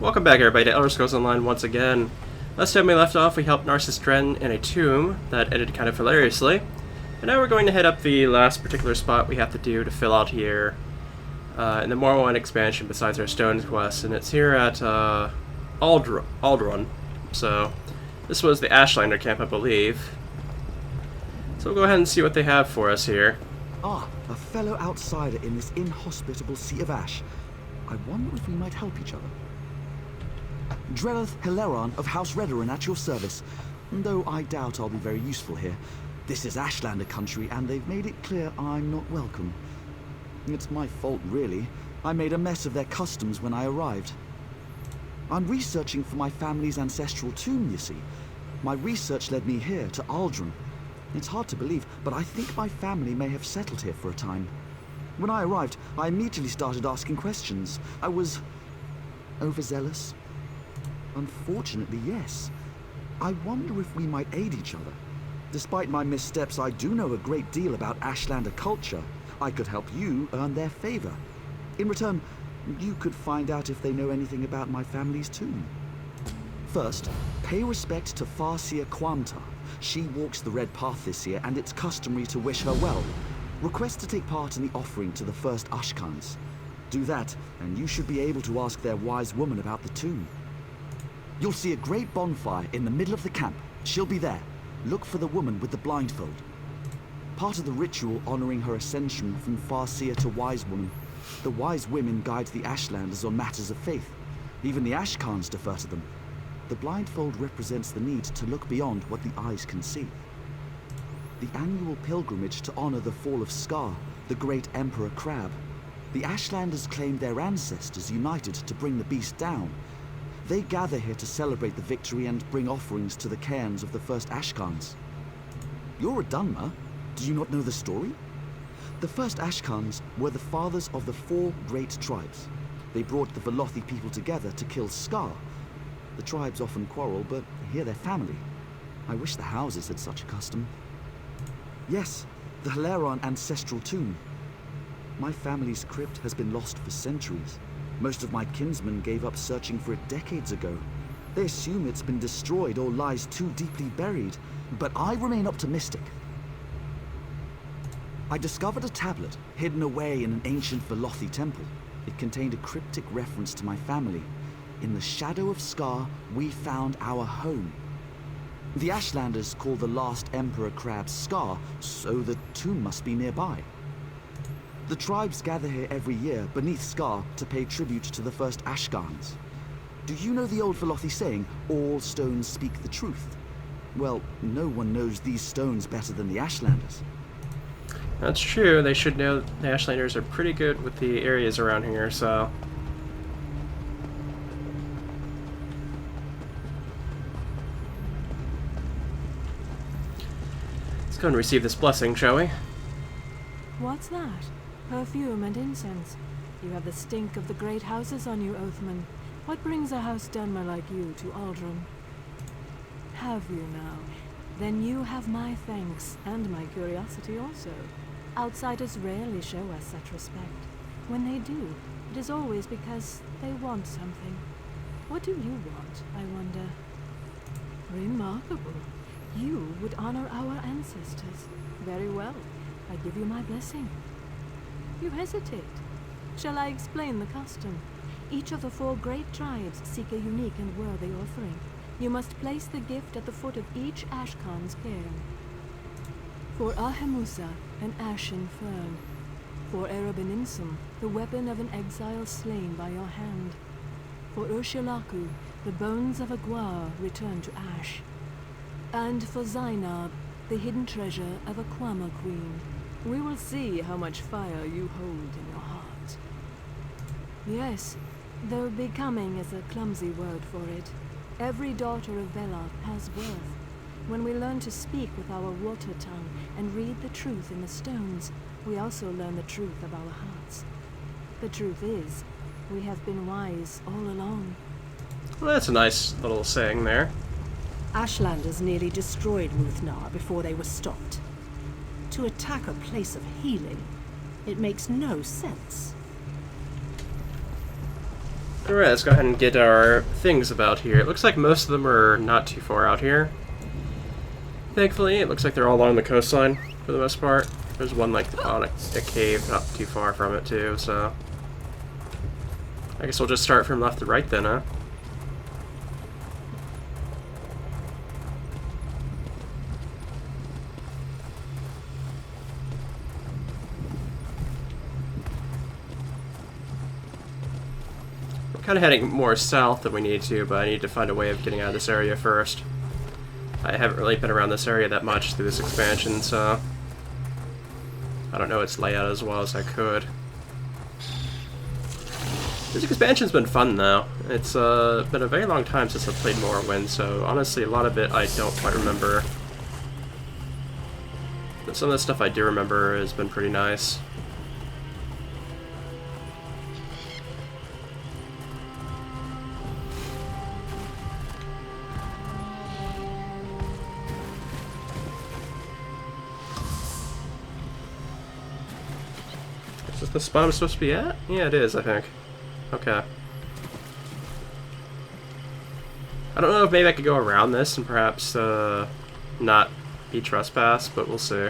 Welcome back, everybody, to Elder Scrolls Online once again. Last time we left off, we helped Narcissus Dren in a tomb that ended kind of hilariously. And now we're going to head up the last particular spot we have to do to fill out here in the Morrowind expansion besides our Stones quest. And it's here at Aldrun. So this was the Ashlander camp, I believe. So we'll go ahead and see what they have for us here. Ah, a fellow outsider in this inhospitable sea of ash. I wonder if we might help each other. Drellith Hilaron of House Redoran at your service, though I doubt I'll be very useful here. This is Ashlander country, and they've made it clear I'm not welcome. It's my fault, really. I made a mess of their customs when I arrived. I'm researching for my family's ancestral tomb, you see. My research led me here, to Aldrun. It's hard to believe, but I think my family may have settled here for a time. When I arrived, I immediately started asking questions. I was overzealous. Unfortunately, yes. I wonder if we might aid each other. Despite my missteps, I do know a great deal about Ashlander culture. I could help you earn their favor. In return, you could find out if they know anything about my family's tomb. First, pay respect to Farseer Quamta. She walks the Red Path this year, and it's customary to wish her well. Request to take part in the offering to the first Ashkans. Do that, and you should be able to ask their wise woman about the tomb. You'll see a great bonfire in the middle of the camp. She'll be there. Look for the woman with the blindfold. Part of the ritual honoring her ascension from Farseer to Wise Woman. The Wise Women guide the Ashlanders on matters of faith. Even the Ashkans defer to them. The blindfold represents the need to look beyond what the eyes can see. The annual pilgrimage to honor the fall of Scar, the great Emperor Crab. The Ashlanders claim their ancestors united to bring the beast down. They gather here to celebrate the victory and bring offerings to the cairns of the first Ashkans. You're a Dunmer. Do you not know the story? The first Ashkans were the fathers of the 4 great tribes. They brought the Velothi people together to kill Scar. The tribes often quarrel, but here they're family. I wish the houses had such a custom. Yes, the Hilaron ancestral tomb. My family's crypt has been lost for centuries. Most of my kinsmen gave up searching for it decades ago. They assume it's been destroyed or lies too deeply buried, but I remain optimistic. I discovered a tablet hidden away in an ancient Velothi temple. It contained a cryptic reference to my family. In the shadow of Scar, we found our home. The Ashlanders call the last Emperor Crab Scar, so the tomb must be nearby. The tribes gather here every year beneath Scar to pay tribute to the first Ashkans. Do you know the old Velothi saying, all stones speak the truth? Well, no one knows these stones better than the Ashlanders. That's true. They should know the Ashlanders are pretty good with the areas around here, so... Let's go and receive this blessing, shall we? What's that? Perfume and incense. You have the stink of the great houses on you, Oathman. What brings a house Dunmer like you to Aldrun? Have you now? Then you have my thanks, and my curiosity also. Outsiders rarely show us such respect. When they do, it is always because they want something. What do you want, I wonder? Remarkable. You would honor our ancestors. Very well. I give you my blessing. You hesitate. Shall I explain the custom? Each of the 4 great tribes seek a unique and worthy offering. You must place the gift at the foot of each Ashkan's cairn. For Ahemusa, an ashen fern. For Erebeninsum, the weapon of an exile slain by your hand. For Urshilaku, the bones of a Gwar returned to ash. And for Zainab, the hidden treasure of a Kwama queen. We will see how much fire you hold in your heart. Yes, though becoming is a clumsy word for it. Every daughter of Veloth has worth. When we learn to speak with our water tongue and read the truth in the stones, we also learn the truth of our hearts. The truth is, we have been wise all along. Well, that's a nice little saying there. Ashlanders nearly destroyed Muthnar before they were stopped. To attack a place of healing, it makes no sense. Alright, let's go ahead and get our things about here. It looks like most of them are not too far out here. Thankfully, it looks like they're all along the coastline for the most part. There's one like on a cave not too far from it too, so... I guess we'll just start from left to right then, huh? Kind of heading more south than we need to, but I need to find a way of getting out of this area first. I haven't really been around this area that much through this expansion, so I don't know its layout as well as I could. This expansion's been fun though. It's been a very long time since I've played Morrowind, so honestly a lot of it I don't quite remember. But some of the stuff I do remember has been pretty nice. Is this the spot I'm supposed to be at? Yeah, it is, I think. Okay. I don't know if maybe I could go around this and perhaps not be trespassed, but we'll see.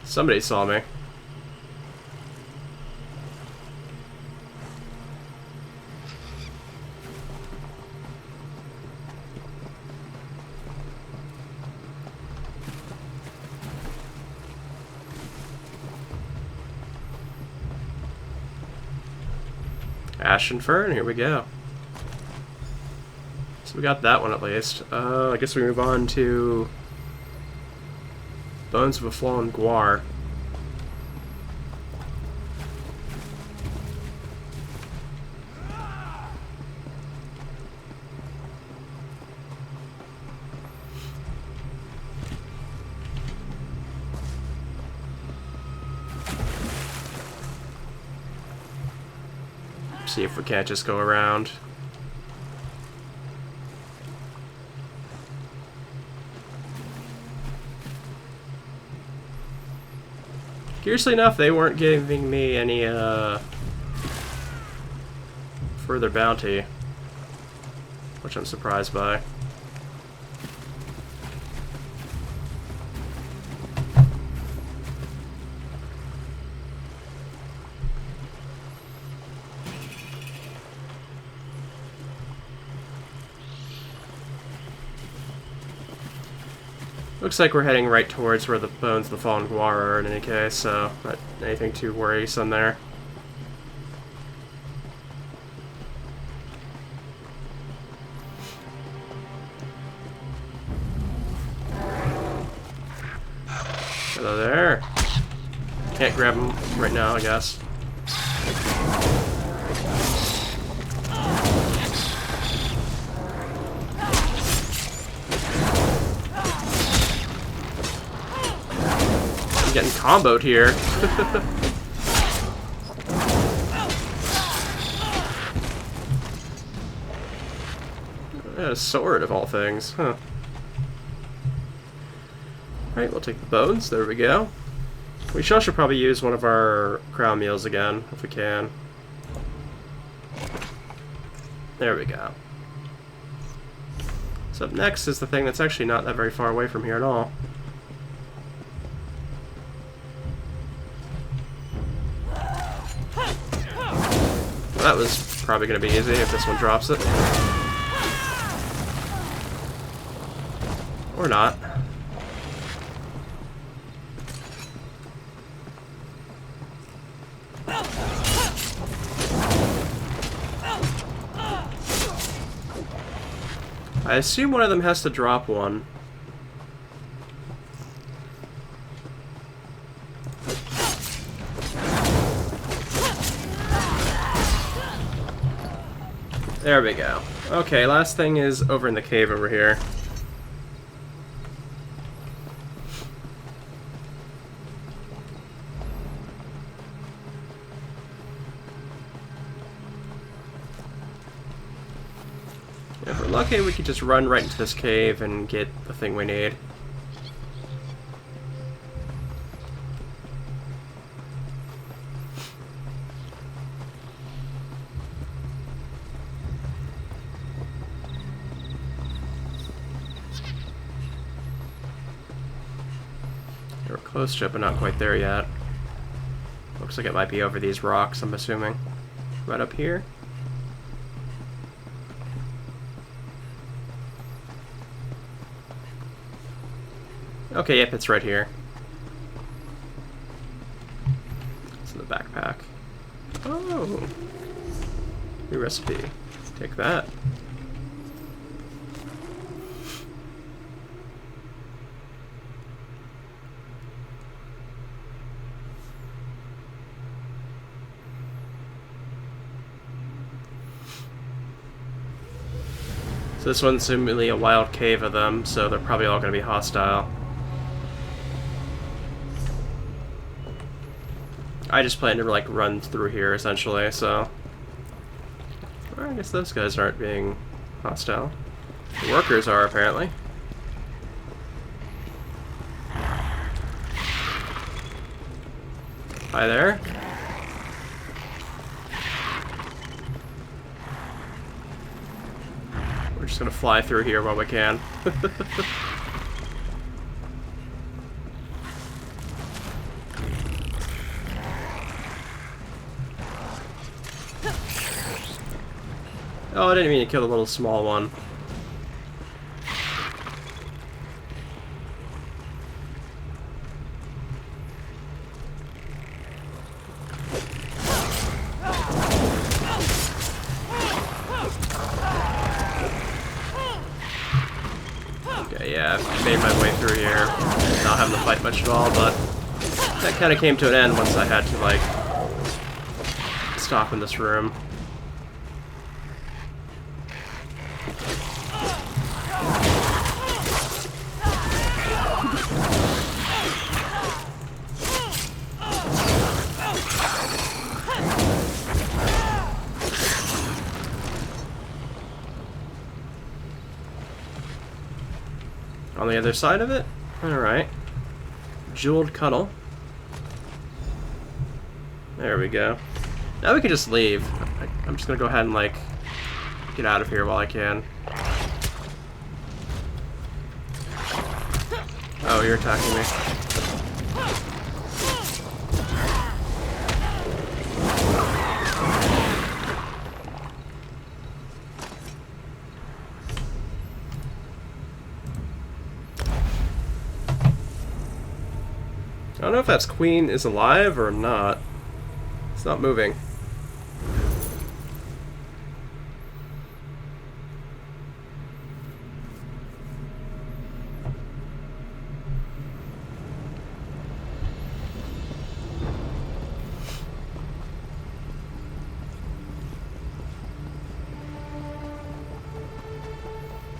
Somebody saw me. Ash and Fern, here we go. So we got that one at least. I guess we move on to Bones of a Fallen Guar. See if we can't just go around. Curiously enough, they weren't giving me any further bounty, which I'm surprised by. Looks like we're heading right towards where the Bones of the Fallen Guar are in any case, so not anything too worrisome there. Hello there. Can't grab him right now, I guess. Getting comboed here. A sword of all things, huh? Alright, we'll take the bones. There we go. We should probably use one of our crown meals again, if we can. There we go. So up next is the thing that's actually not that very far away from here at all. That was probably going to be easy if this one drops it. Or not. I assume one of them has to drop one. There we go. Okay, last thing is over in the cave over here. If we're lucky, we could just run right into this cave and get the thing we need. We're close to it, but not quite there yet. Looks like it might be over these rocks, I'm assuming. Right up here? Okay, yep, it's right here. It's in the backpack. Oh! New recipe. Take that. So this one's seemingly a wild cave of them, so they're probably all going to be hostile. I just plan to like run through here essentially, so well, I guess those guys aren't being hostile. The workers are apparently. Hi there. We're just gonna fly through here while we can. Oh, I didn't mean to kill the little small one. Okay, yeah, I've made my way through here. Not having to fight much at all, but that kind of came to an end once I had to, like, stop in this room. On the other side of it? Alright. Jeweled cuddle. There we go. Now we can just leave. I'm just gonna go ahead and, like, get out of here while I can. Oh, you're attacking me. I don't know if that's Queen is alive or not. It's not moving.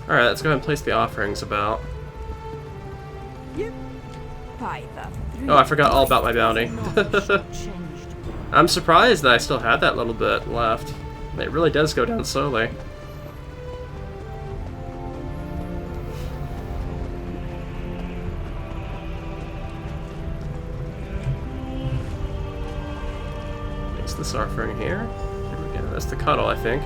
Alright, let's go ahead and place the offerings about. Oh, I forgot all about my bounty. I'm surprised that I still had that little bit left. It really does go down slowly. Place this offering here. There we go. That's the cuddle, I think.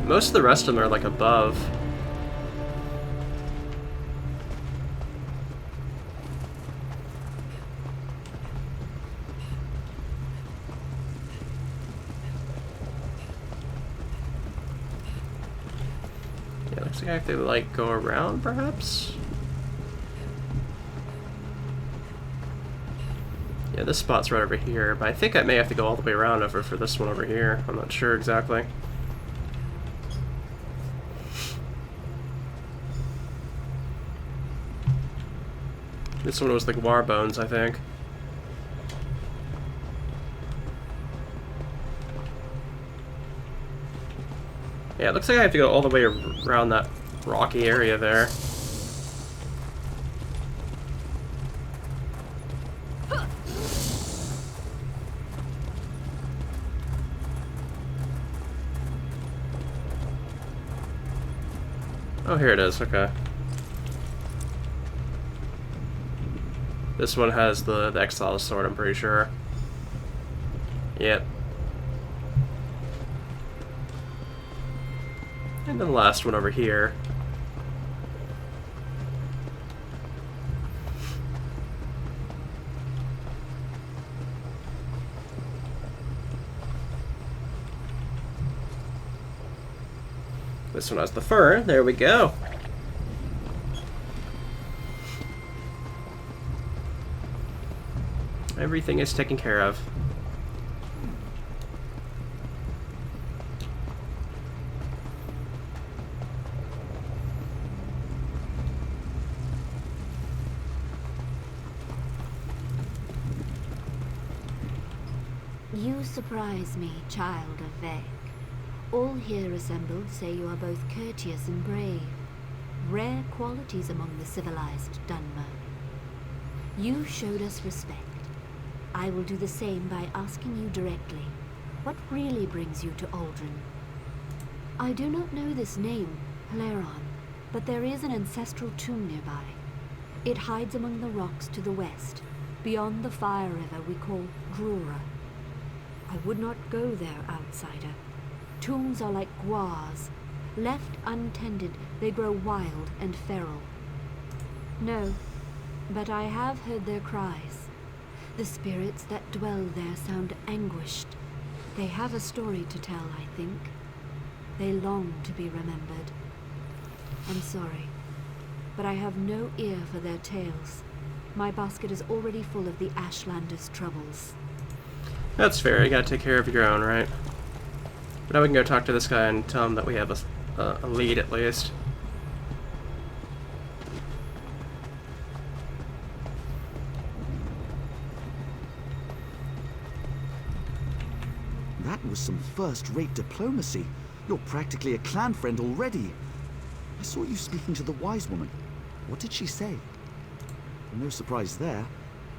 Most of the rest of them are like above. Yeah, looks like I have to like go around perhaps? Yeah, this spot's right over here, but I think I may have to go all the way around over for this one over here. I'm not sure exactly. This one was like war bones, I think. Yeah, it looks like I have to go all the way around that rocky area there. Oh, here it is, okay. This one has the Exile's sword, I'm pretty sure. Yep. And then the last one over here. This one has the fur. There we go. Everything is taken care of. You surprise me, child of Veg. All here assembled say you are both courteous and brave. Rare qualities among the civilized Dunmer. You showed us respect. I will do the same by asking you directly. What really brings you to Aldrin? I do not know this name, Heleron, but there is an ancestral tomb nearby. It hides among the rocks to the west, beyond the fire river we call Drura. I would not go there, outsider. Tombs are like guars. Left untended, they grow wild and feral. No, but I have heard their cries. The spirits that dwell there sound anguished. They have a story to tell, I think. They long to be remembered. I'm sorry, but I have no ear for their tales. My basket is already full of the Ashlanders' troubles. That's fair. You gotta take care of your own, right? But now we can go talk to this guy and tell him that we have a lead at least. That was some first-rate diplomacy. You're practically a clan friend already. I saw you speaking to the wise woman. What did she say? No surprise there.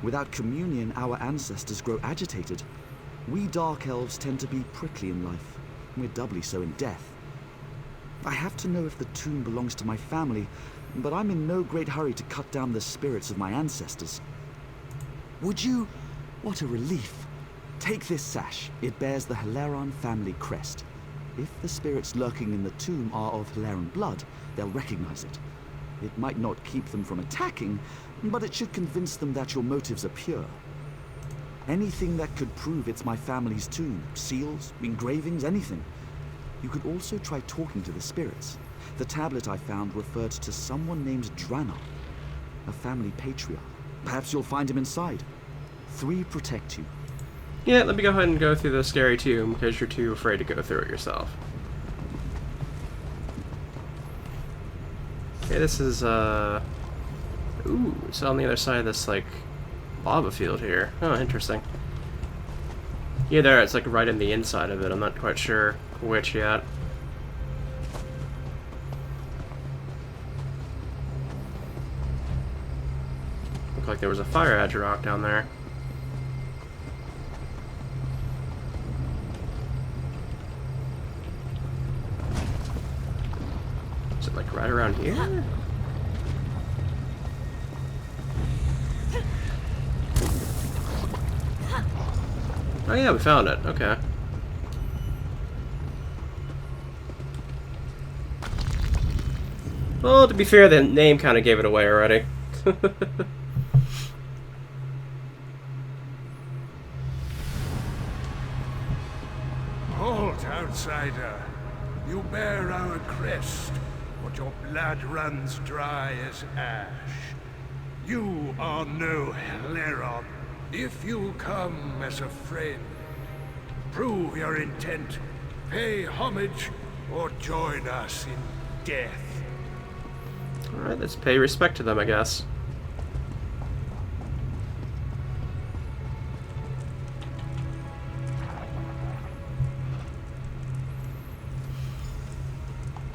Without communion, our ancestors grow agitated. We Dark Elves tend to be prickly in life. We're doubly so in death. I have to know if the tomb belongs to my family, but I'm in no great hurry to cut down the spirits of my ancestors. Would you? What a relief. Take this sash. It bears the Heleron family crest. If the spirits lurking in the tomb are of Heleron blood, they'll recognize it. It might not keep them from attacking, but it should convince them that your motives are pure. Anything that could prove it's my family's tomb. Seals, engravings, anything. You could also try talking to the spirits. The tablet I found referred to someone named Dranar, a family patriarch. Perhaps you'll find him inside. 3 protect you. Yeah, let me go ahead and go through the scary tomb, because you're too afraid to go through it yourself. Okay, this is, ooh, it's on the other side of this, like, lava field here. Oh, interesting. Yeah, there, it's like right in the inside of it. I'm not quite sure which yet. Looked like there was a fire edge rock down there. Is it like right around here? Oh yeah, we found it. Okay. Well, to be fair, the name kind of gave it away already. Halt, outsider. You bear our crest, but your blood runs dry as ash. You are no Heleron. If you come as a friend, prove your intent, pay homage, or join us in death. Alright, let's pay respect to them, I guess.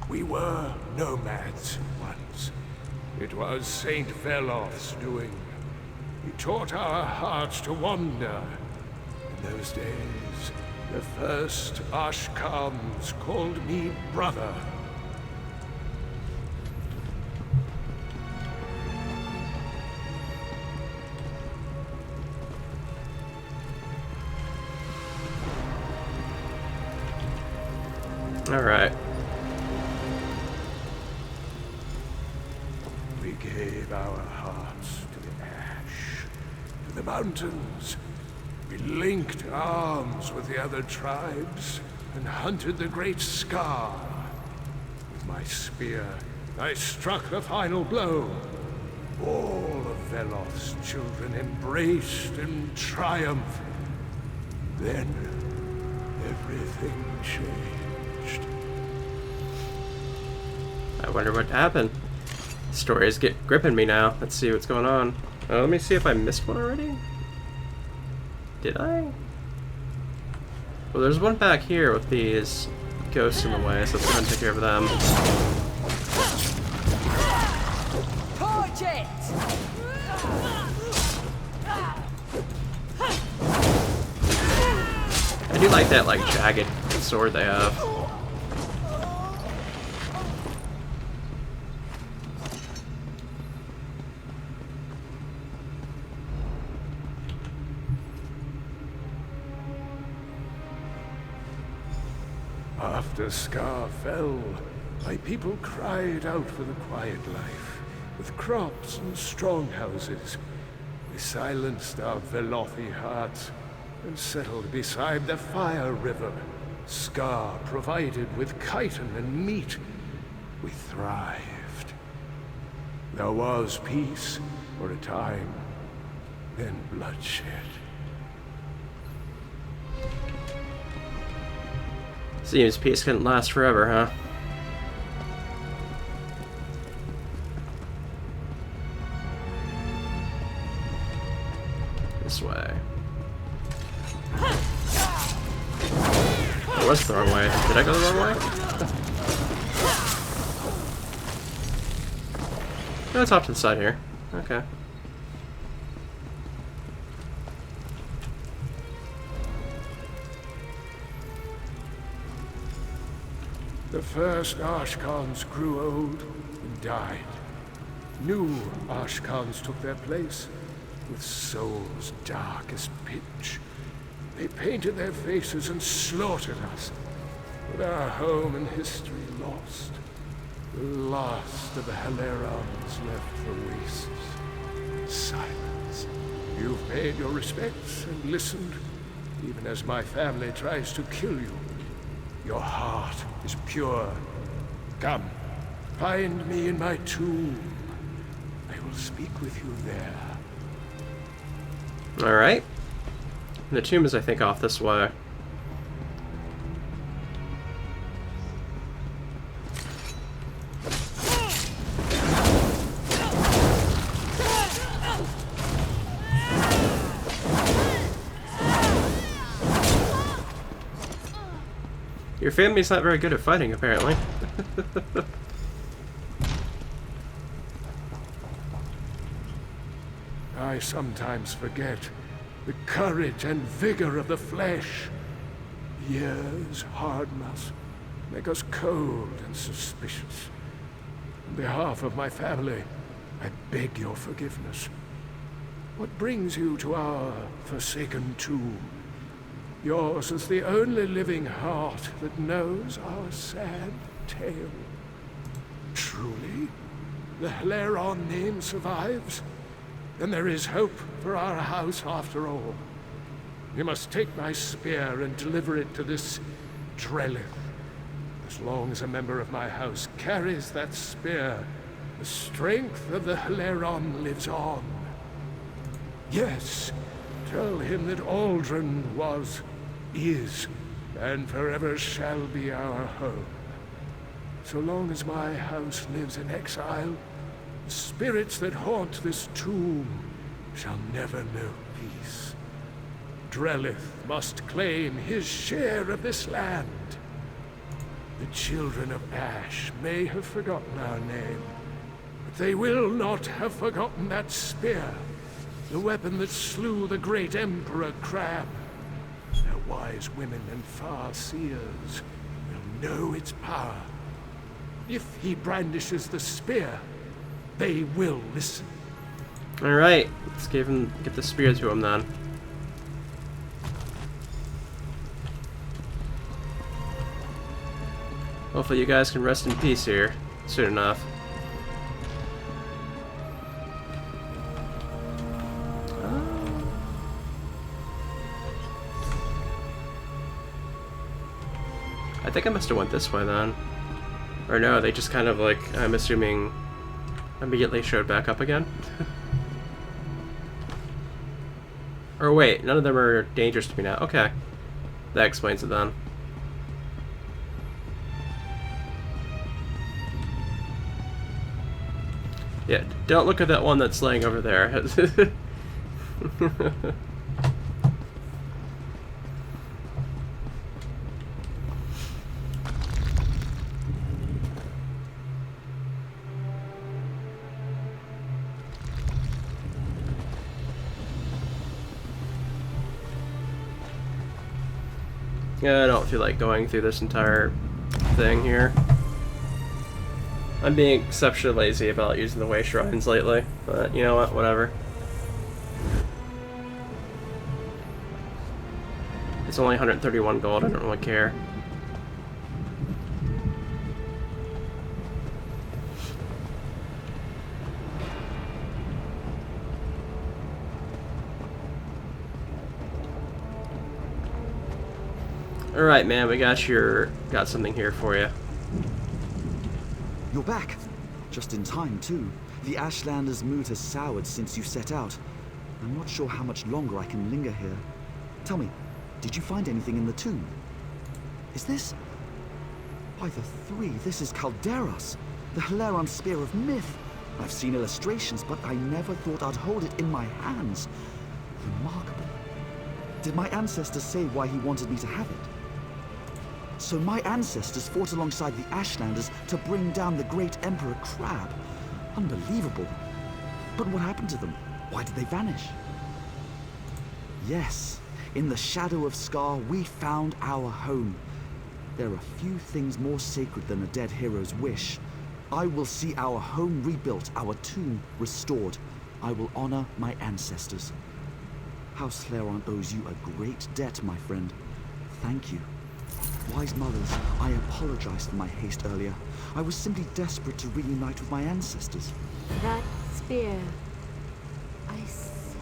We were nomads once. It was Saint Veloth's doing. He taught our hearts to wander. In those days, the first Ashkams called me brother. Alright. We gave our hearts to the ash, to the mountains. We linked arms with the other tribes and hunted the great scar. With my spear, I struck the final blow. All of Veloth's children embraced in triumph. Then, everything changed. I wonder what happened. Stories get gripping me now. Let's see what's going on. Let me see if I missed one already. Did I? Well, there's one back here with these ghosts in the way, so let's go ahead and take care of them. Torch it! I do like that, like, jagged sword they have. After Scar fell, my people cried out for the quiet life, with crops and strong houses. We silenced our Velothi hearts and settled beside the Fire River. Scar provided with chitin and meat. We thrived. There was peace for a time, then bloodshed. Seems peace couldn't last forever, huh? This way. It was the wrong way. Did I go the wrong way? No, it's off to the side here. Okay. The first Ashkans grew old and died. New Ashkans took their place, with souls dark as pitch. They painted their faces and slaughtered us, with our home and history lost. The last of the Helerons left the wastes. Silence. You've paid your respects and listened, even as my family tries to kill you. Your heart is pure. Come, find me in my tomb. I will speak with you there. Alright. The tomb is, I think, off this way. Your family's not very good at fighting, apparently. I sometimes forget the courage and vigor of the flesh. Years harden us, make us cold and suspicious. On behalf of my family, I beg your forgiveness. What brings you to our forsaken tomb? Yours is the only living heart that knows our sad tale. Truly, the Heleron name survives? Then there is hope for our house after all. You must take my spear and deliver it to this Drellith. As long as a member of my house carries that spear, the strength of the Heleron lives on. Yes, tell him that Aldrin was, is, and forever shall be our home. So long as my house lives in exile, the spirits that haunt this tomb shall never know peace. Drellith must claim his share of this land. The children of Ash may have forgotten our name, but they will not have forgotten that spear, the weapon that slew the great Emperor Crab. Their wise women and far seers will know its power. If he brandishes the spear, they will listen. Alright, let's get the spear to him then. Hopefully you guys can rest in peace here soon enough. I think I must have went this way then. Or no, they just kind of like, I'm assuming, immediately showed back up again. Or wait, none of them are dangerous to me now. Okay. That explains it then. Yeah, don't look at that one that's laying over there. Yeah, I don't feel like going through this entire thing here. I'm being exceptionally lazy about using the way shrines lately, but you know what, whatever. It's only 131 gold, I don't really care. Alright, man, we got something here for you. You're back. Just in time, too. The Ashlander's mood has soured since you set out. I'm not sure how much longer I can linger here. Tell me, did you find anything in the tomb? Is this... By the three, this is Calderas, the Heleron Spear of Myth. I've seen illustrations, but I never thought I'd hold it in my hands. Remarkable. Did my ancestors say why he wanted me to have it? So my ancestors fought alongside the Ashlanders to bring down the great Emperor Crab. Unbelievable. But what happened to them? Why did they vanish? Yes, in the shadow of Scar, we found our home. There are few things more sacred than a dead hero's wish. I will see our home rebuilt, our tomb restored. I will honor my ancestors. House Heleron owes you a great debt, my friend. Thank you. Wise mothers, I apologize for my haste earlier. I was simply desperate to reunite with my ancestors. That spear, I sense.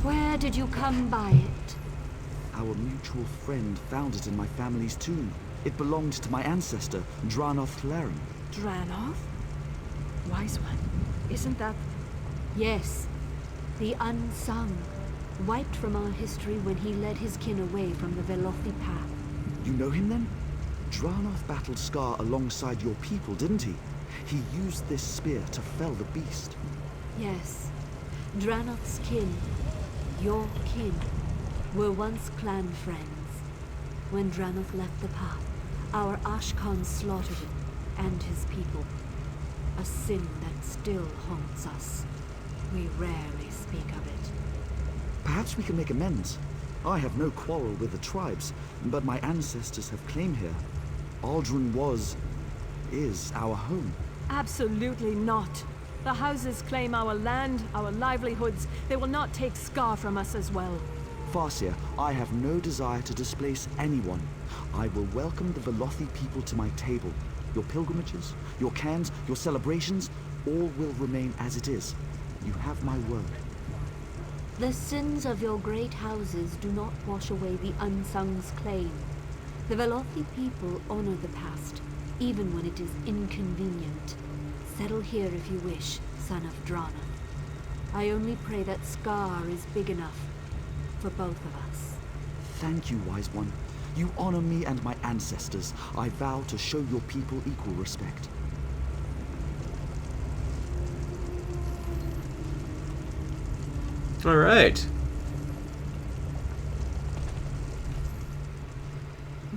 Where did you come by it? Our mutual friend found it in my family's tomb. It belonged to my ancestor, Dranoth Heleron. Dranoth? Wise one, isn't that... Yes, the unsung. Wiped from our history when he led his kin away from the Velothi path. You know him then? Dranoth battled Scar alongside your people, didn't he? He used this spear to fell the beast. Yes. Dranoth's kin, your kin, were once clan friends. When Dranoth left the path, our Ashkan slaughtered him and his people. A sin that still haunts us. We rarely speak of it. Perhaps we can make amends. I have no quarrel with the tribes, but my ancestors have claim here. Aldrin is our home. Absolutely not. The houses claim our land, our livelihoods. They will not take Scar from us as well. Farseer, I have no desire to displace anyone. I will welcome the Velothi people to my table. Your pilgrimages, your cairns, your celebrations, all will remain as it is. You have my word. The sins of your great houses do not wash away the unsung's claim. The Velothi people honor the past, even when it is inconvenient. Settle here if you wish, son of Dranoth. I only pray that Scar is big enough for both of us. Thank you, Wise One. You honor me and my ancestors. I vow to show your people equal respect. All right.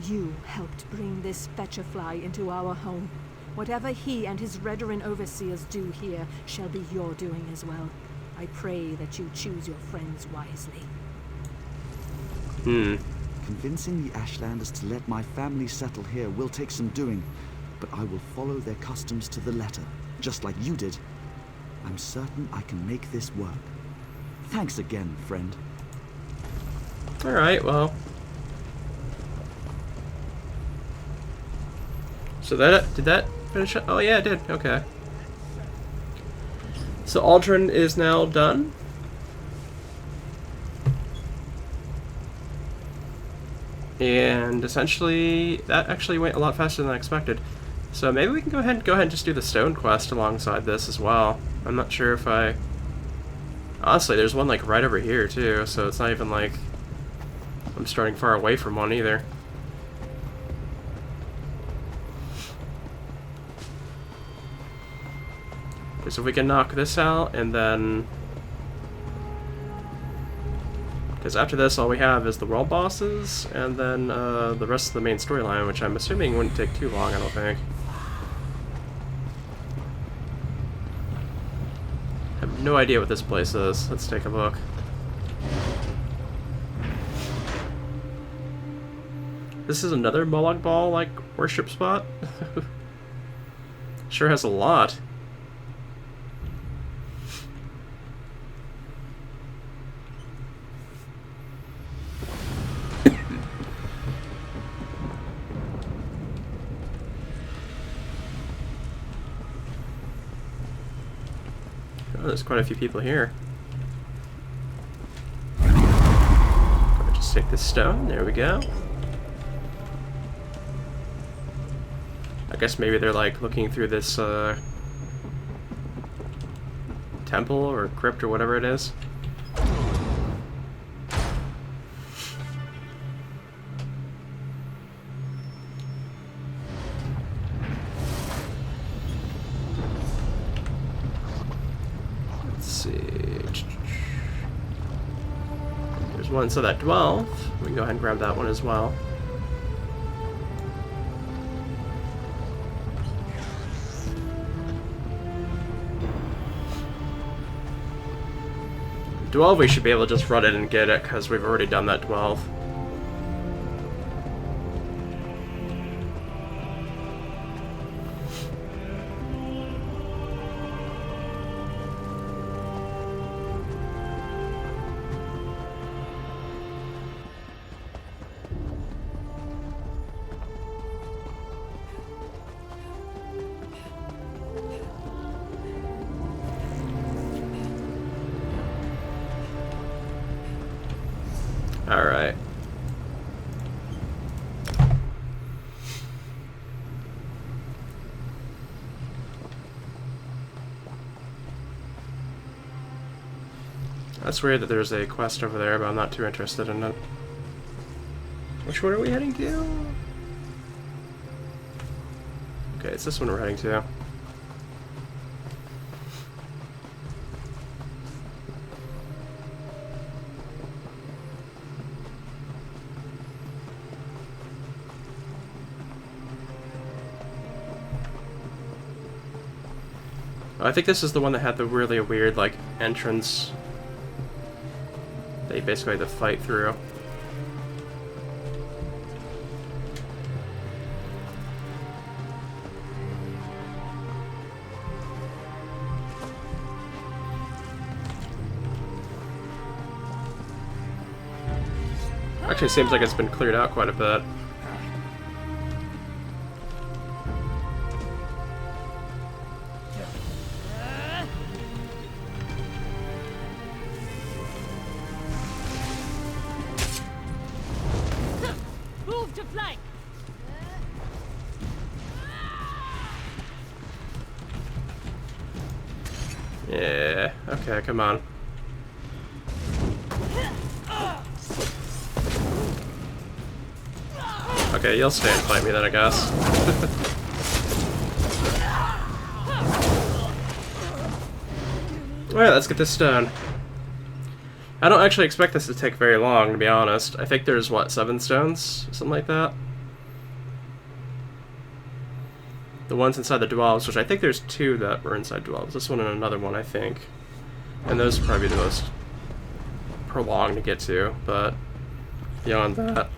You helped bring this Fetcherfly into our home. Whatever he and his Redoran overseers do here shall be your doing as well. I pray that you choose your friends wisely. Convincing the Ashlanders to let my family settle here will take some doing, but I will follow their customs to the letter, just like you did. I'm certain I can make this work. Thanks again, friend. Alright, well. So did that finish it? Oh yeah, it did. Okay. So Aldrin is now done. And essentially, that actually went a lot faster than I expected. So maybe we can go ahead and just do the stone quest alongside this as well. I'm not sure if I... Honestly, there's one like right over here too, so it's not even like I'm starting far away from one either. Because if we can knock this out, and then... Because after this, all we have is the world bosses, and then the rest of the main storyline, which I'm assuming wouldn't take too long, I don't think. I have no idea what this place is. Let's take a look. This is another Molag Bal, like, worship spot? Sure has a lot. Oh, there's quite a few people here. Just take this stone. There we go. I guess maybe they're like looking through this temple or crypt or whatever it is. One, so that 12, we can go ahead and grab that one as well. The 12, we should be able to just run it and get it, because we've already done that 12. Alright. That's weird that there's a quest over there, but I'm not too interested in it. Which one are we heading to? Okay, it's this one we're heading to. I think this is the one that had the really weird, like, entrance that you basically had to fight through. Actually, seems like it's been cleared out quite a bit. Yeah, okay, come on. Okay, you'll stay and fight me then, I guess. Alright, let's get this stone. I don't actually expect this to take very long, to be honest. I think there's, what, 7 stones? Something like that? The ones inside the dwellings, which I think there's 2 that were inside dwellings. This one and another one, I think. And those are probably the most prolonged to get to, but beyond that...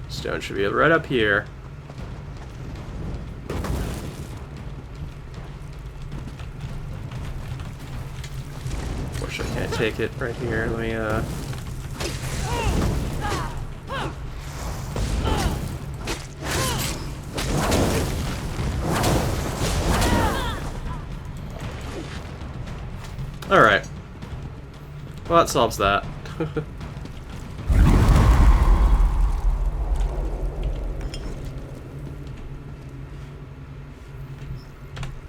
Stone should be right up here. take it right here. Let me, Alright. Well, that solves that.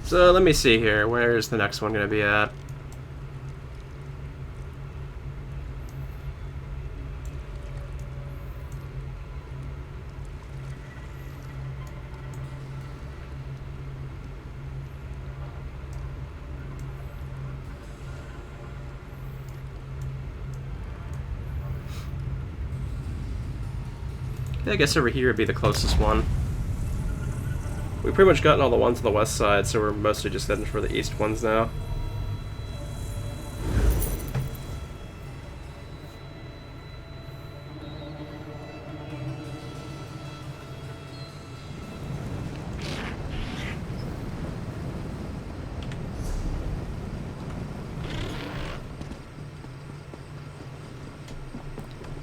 So, let me see here. Where's the next one going to be at? I guess over here would be the closest one. We've pretty much gotten all the ones on the west side, so we're mostly just heading for the east ones now.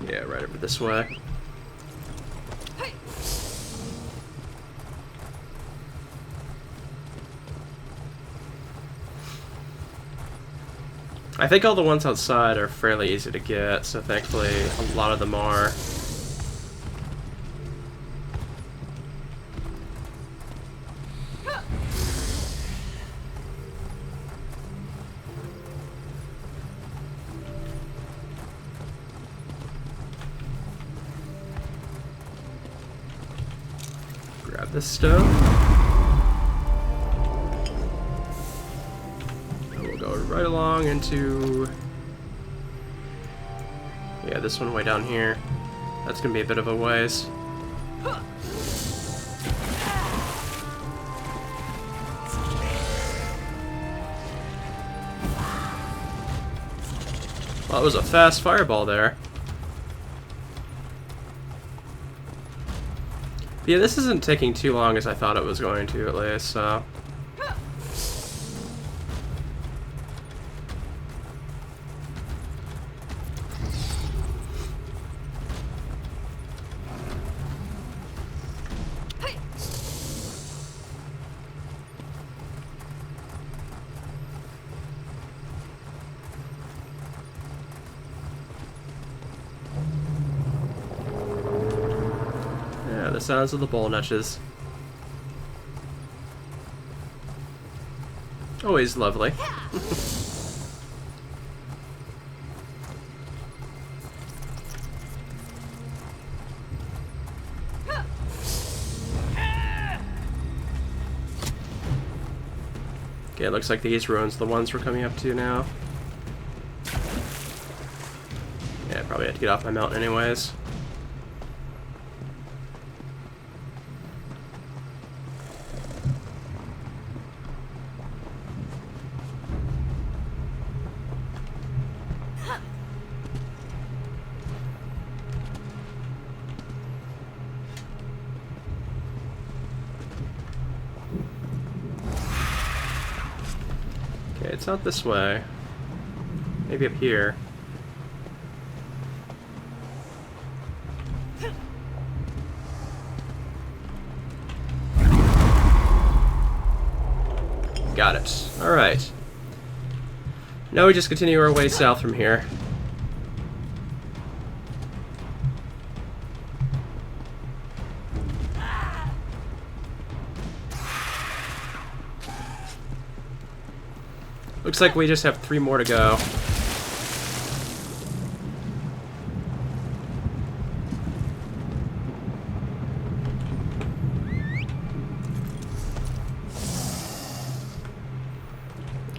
Yeah, right over this way. I think all the ones outside are fairly easy to get, so thankfully a lot of them are. Grab this stone. Right along into... yeah, this one way down here. That's gonna be a bit of a ways. Well, it was a fast fireball there. But yeah, this isn't taking too long as I thought it was going to, at least, so... the sounds of the bull nutches. Always lovely. Okay, it looks like these ruins are the ones we're coming up to now. Yeah, I probably have to get off my mountain anyways. Okay, it's not this way. Maybe up here. Got it. Alright. Now we just continue our way south from here. Looks like we just have 3 more to go.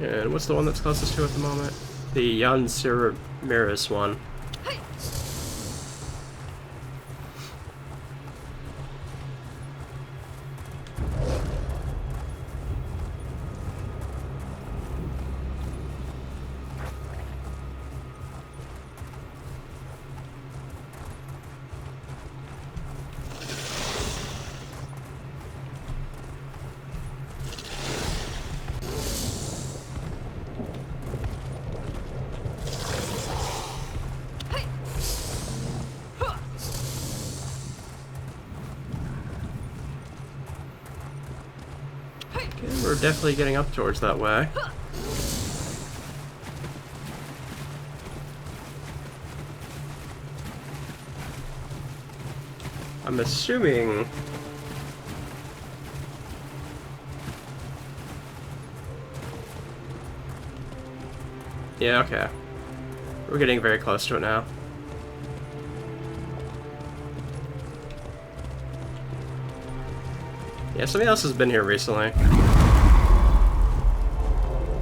And what's the one that's closest to at the moment? The Yansiramiris one. we're definitely getting up towards that way. I'm assuming... Yeah, okay. We're getting very close to it now. Yeah, somebody else has been here recently.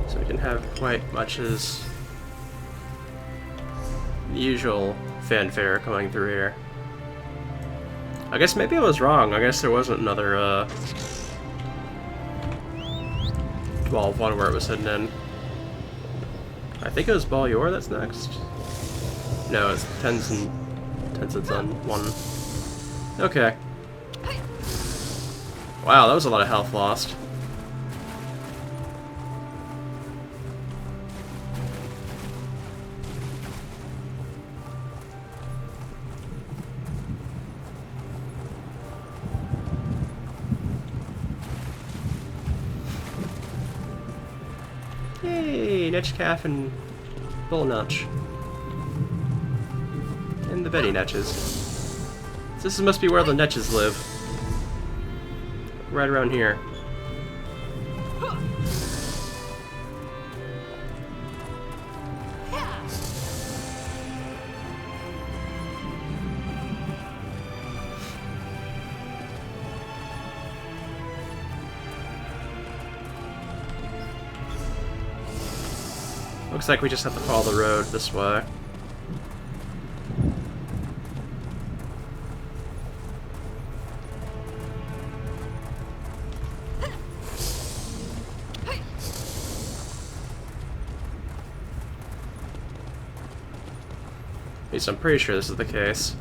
So we didn't have quite much as the usual fanfare coming through here. I guess maybe I was wrong. I guess there wasn't another 12-1 where it was hidden in. I think it was Balyor that's next. No, it's Tenzin's on 1. Okay. Wow, that was a lot of health lost. Yay, Netch Calf and Bull Notch. And the Betty Netches. This must be where the Netches live. Right around here. Looks like we just have to follow the road this way. At least I'm pretty sure this is the case.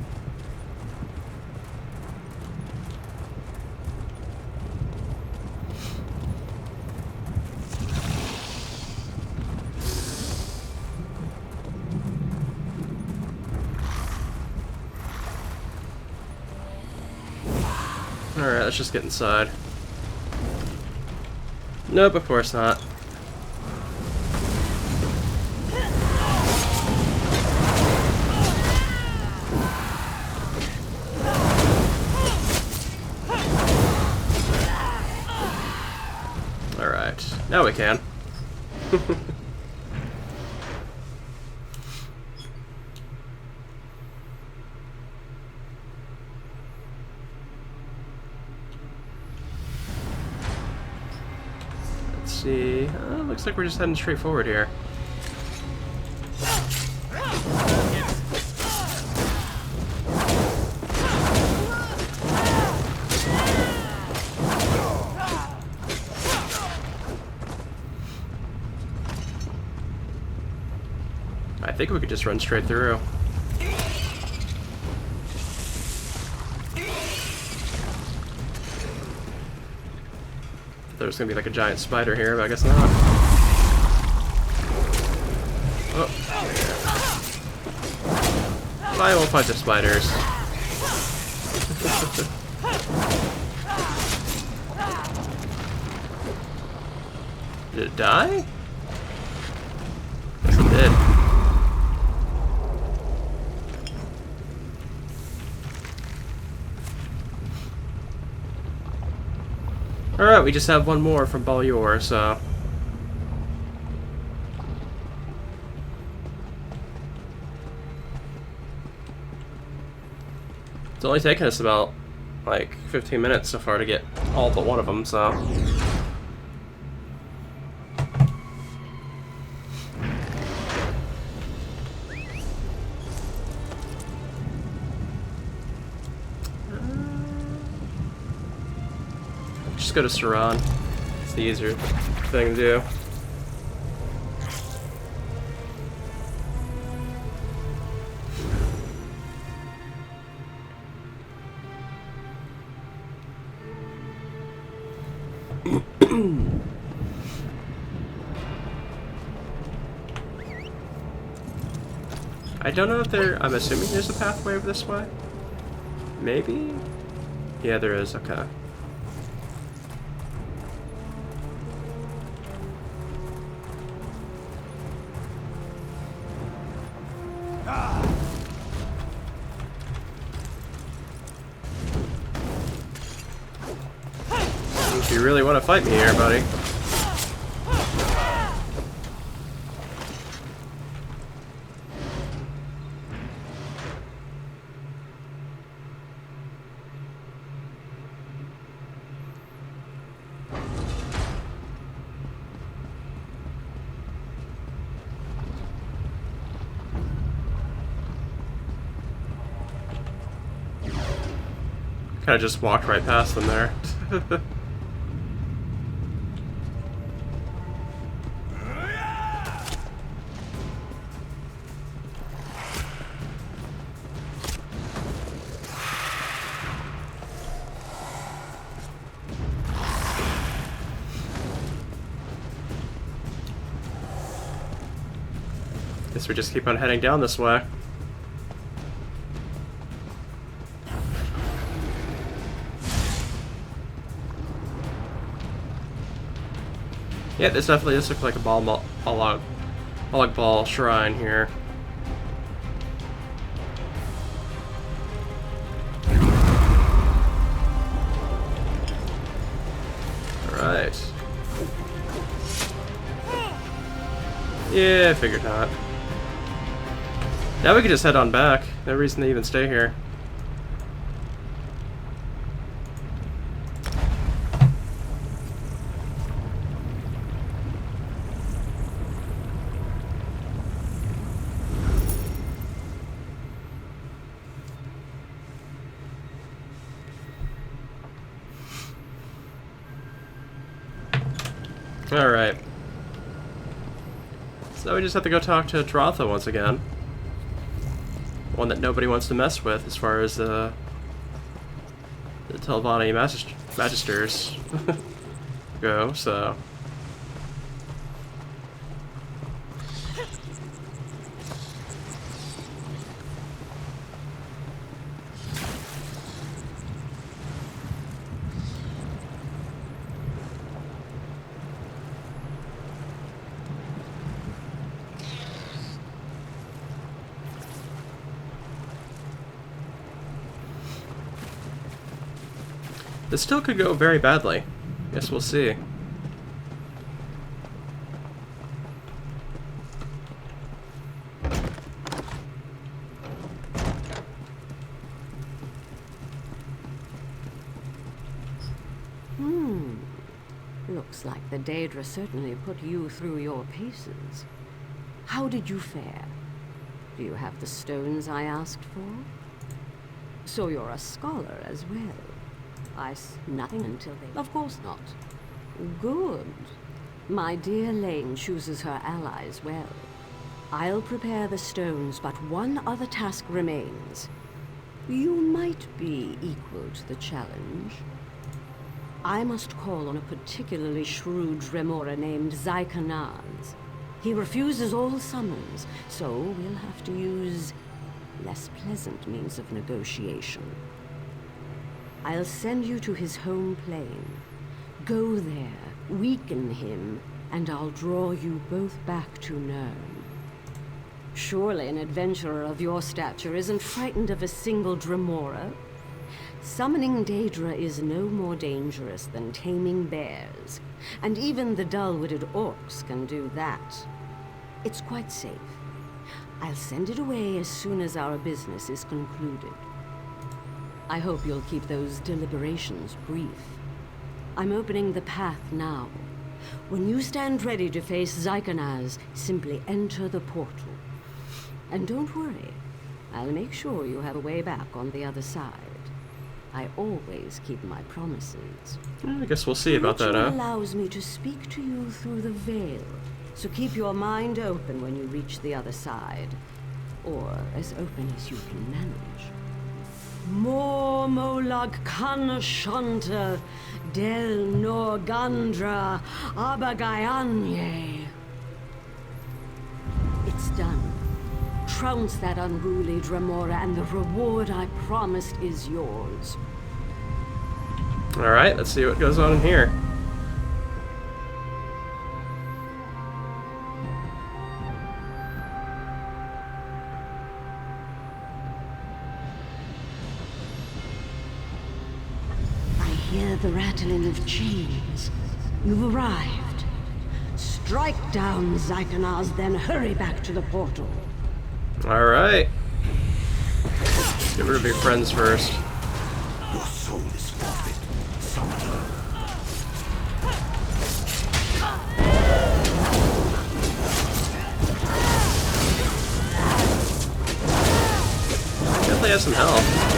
Alright, let's just get inside. Nope, of course not. Alright, now we can. See, looks like we're just heading straight forward here. I think we could just run straight through. There's gonna be like a giant spider here, but I guess not. Oh. I won't fight the spiders. Did it die? Yes, it did. Alright, we just have one more from Balyor, so... It's only taken us about, like, 15 minutes so far to get all but one of them, so... Just go to Saran. It's the easier thing to do. I don't know if there... I'm assuming there's a pathway over this way? Maybe? Yeah, there is. Okay. You really want to fight me here, buddy? Kind of just walked right past them there. Guess we just keep on heading down this way. Yeah, this definitely does look like a ball shrine here. Alright. Yeah, I figured not. Now we can just head on back. No reason to even stay here. Alright. So we just have to go talk to Dratha once again. One that nobody wants to mess with as far as the Telvanni Magisters go, so... This still could go very badly. Guess we'll see. Looks like the Daedra certainly put you through your paces. How did you fare? Do you have the stones I asked for? So you're a scholar as well. Nothing until they... Of course not. Good. My dear Lane chooses her allies well. I'll prepare the stones, but one other task remains. You might be equal to the challenge. I must call on a particularly shrewd Dremora named Zykanaz. He refuses all summons, so we'll have to use less pleasant means of negotiation. I'll send you to his home plane. Go there, weaken him, and I'll draw you both back to Nirn. Surely an adventurer of your stature isn't frightened of a single Dremora. Summoning Daedra is no more dangerous than taming bears, and even the dull-witted orcs can do that. It's quite safe. I'll send it away as soon as our business is concluded. I hope you'll keep those deliberations brief. I'm opening the path now. When you stand ready to face Zykanaz, simply enter the portal. And don't worry, I'll make sure you have a way back on the other side. I always keep my promises. I guess we'll see about that, huh? It allows me to speak to you through the veil, so keep your mind open when you reach the other side. Or as open as you can manage. Mor molag kanashanta del norgandra abagayanye. It's done. Trounce that unruly Dremora, and the reward I promised is yours. Alright, let's see what goes on in here. I hear the rattling of chains. You've arrived. Strike down Zykanars, then hurry back to the portal. Alright. Get rid of your friends first. Your soul is forfeit, summoner. Definitely has some health.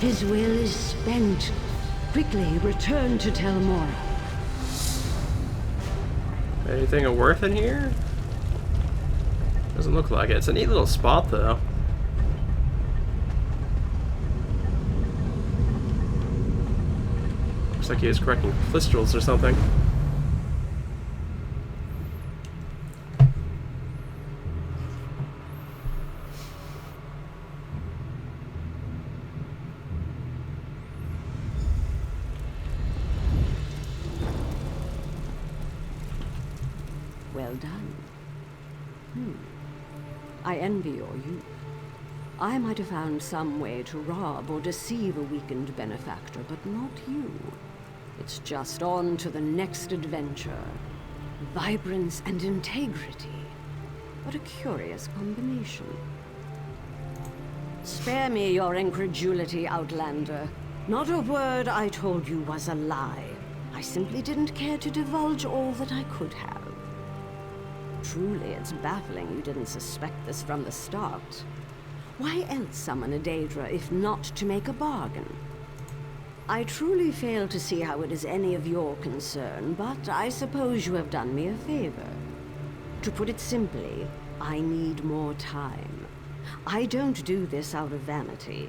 His will is spent. Quickly return to Tel Mora. Anything of worth in here? Doesn't look like it. It's a neat little spot, though. Looks like he was correcting crystals or something. Well done. I envy your youth. I might have found some way to rob or deceive a weakened benefactor, but not you. It's just on to the next adventure. Vibrance and integrity. What a curious combination. Spare me your incredulity, Outlander. Not a word I told you was a lie. I simply didn't care to divulge all that I could have. Truly, it's baffling you didn't suspect this from the start. Why else summon a Daedra if not to make a bargain? I truly fail to see how it is any of your concern, but I suppose you have done me a favor. To put it simply, I need more time. I don't do this out of vanity.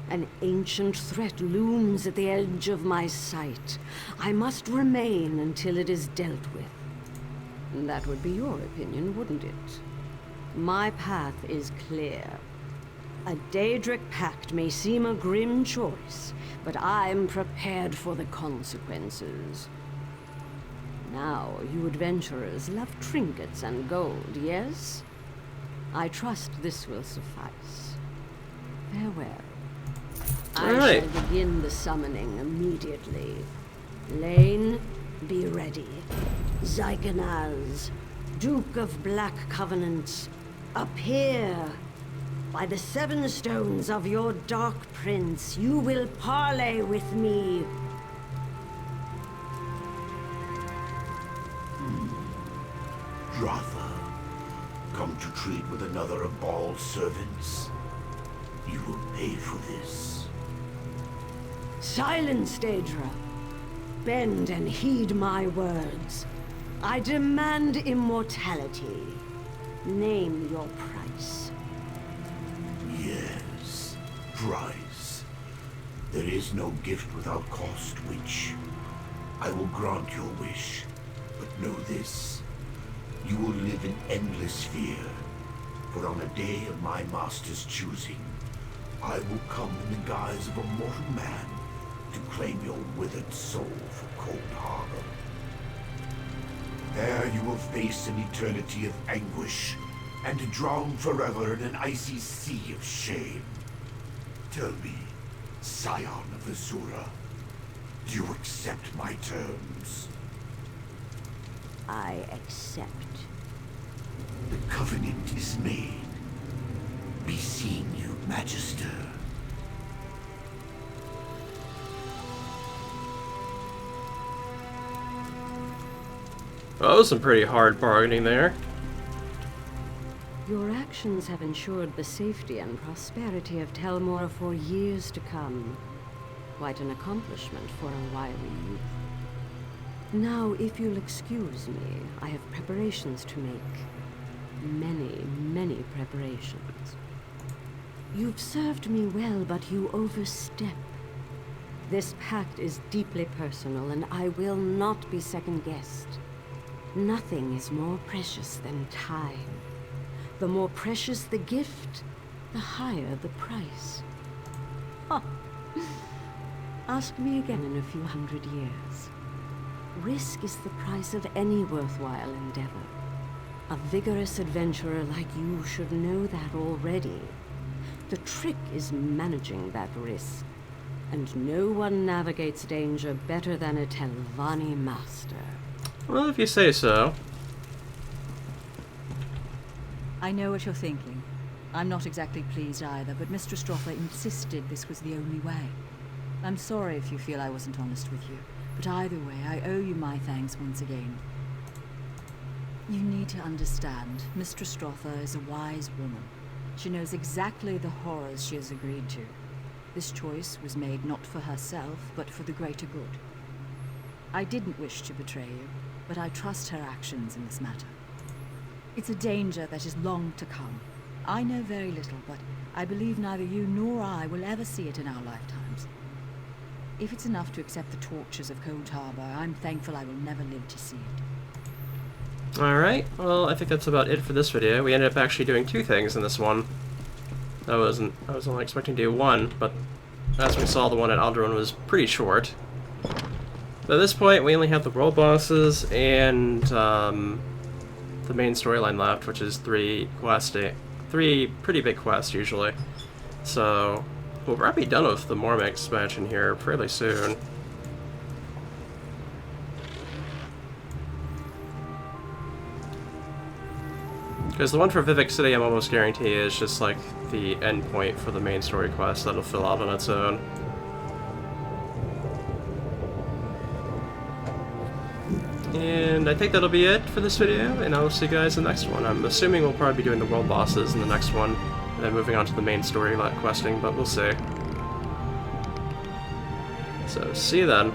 An ancient threat looms at the edge of my sight. I must remain until it is dealt with. That would be your opinion, wouldn't it? My path is clear. A Daedric pact may seem a grim choice, but I'm prepared for the consequences. Now, you adventurers love trinkets and gold, yes? I trust this will suffice. Farewell. I shall begin the summoning immediately. Lane, be ready. Zykanars, Duke of Black Covenant, appear. By the 7 stones of your Dark Prince, you will parley with me. Dratha, come to trade with another of Baal's servants. You will pay for this. Silence, Daedra. Bend and heed my words. I demand immortality. Name your price. Yes, price. There is no gift without cost, witch. I will grant your wish, but know this. You will live in endless fear, for on a day of my master's choosing, I will come in the guise of a mortal man to claim your withered soul for Cold Harbor. There you will face an eternity of anguish, and drown forever in an icy sea of shame. Tell me, Scion of Azura, do you accept my terms? I accept. The covenant is made. Be seeing you, Magister. Well, that was some pretty hard bargaining there. Your actions have ensured the safety and prosperity of Tel Mora for years to come. Quite an accomplishment for a wily youth. Now, if you'll excuse me, I have preparations to make. Many, many preparations. You've served me well, but you overstep. This pact is deeply personal, and I will not be second-guessed. Nothing is more precious than time. The more precious the gift, the higher the price. Ask me again in a few hundred years. Risk is the price of any worthwhile endeavor. A vigorous adventurer like you should know that already. The trick is managing that risk, and no one navigates danger better than a Telvanni master. Well, if you say so. I know what you're thinking. I'm not exactly pleased either, but Mr. Strother insisted this was the only way. I'm sorry if you feel I wasn't honest with you, but either way, I owe you my thanks once again. You need to understand, Mistress Strother is a wise woman. She knows exactly the horrors she has agreed to. This choice was made not for herself, but for the greater good. I didn't wish to betray you, but I trust her actions in this matter. It's a danger that is long to come. I know very little, but I believe neither you nor I will ever see it in our lifetimes. If it's enough to accept the tortures of Cold Harbor, I'm thankful I will never live to see it. Alright, well, I think that's about it for this video. We ended up actually doing 2 things in this one. I was only expecting to do 1, but as we saw, the one at Alderaan was pretty short. But at this point, we only have the world bosses and the main storyline left, which is 3 pretty big quests, usually. So, we'll probably be done with the Mormon expansion here fairly soon. Because the one for Vivek City, I'm almost guarantee is just like the end point for the main story quest that'll fill out on its own. And I think that'll be it for this video, and I'll see you guys in the next one. I'm assuming we'll probably be doing the world bosses in the next one, and then moving on to the main story questing, but we'll see. So, see you then.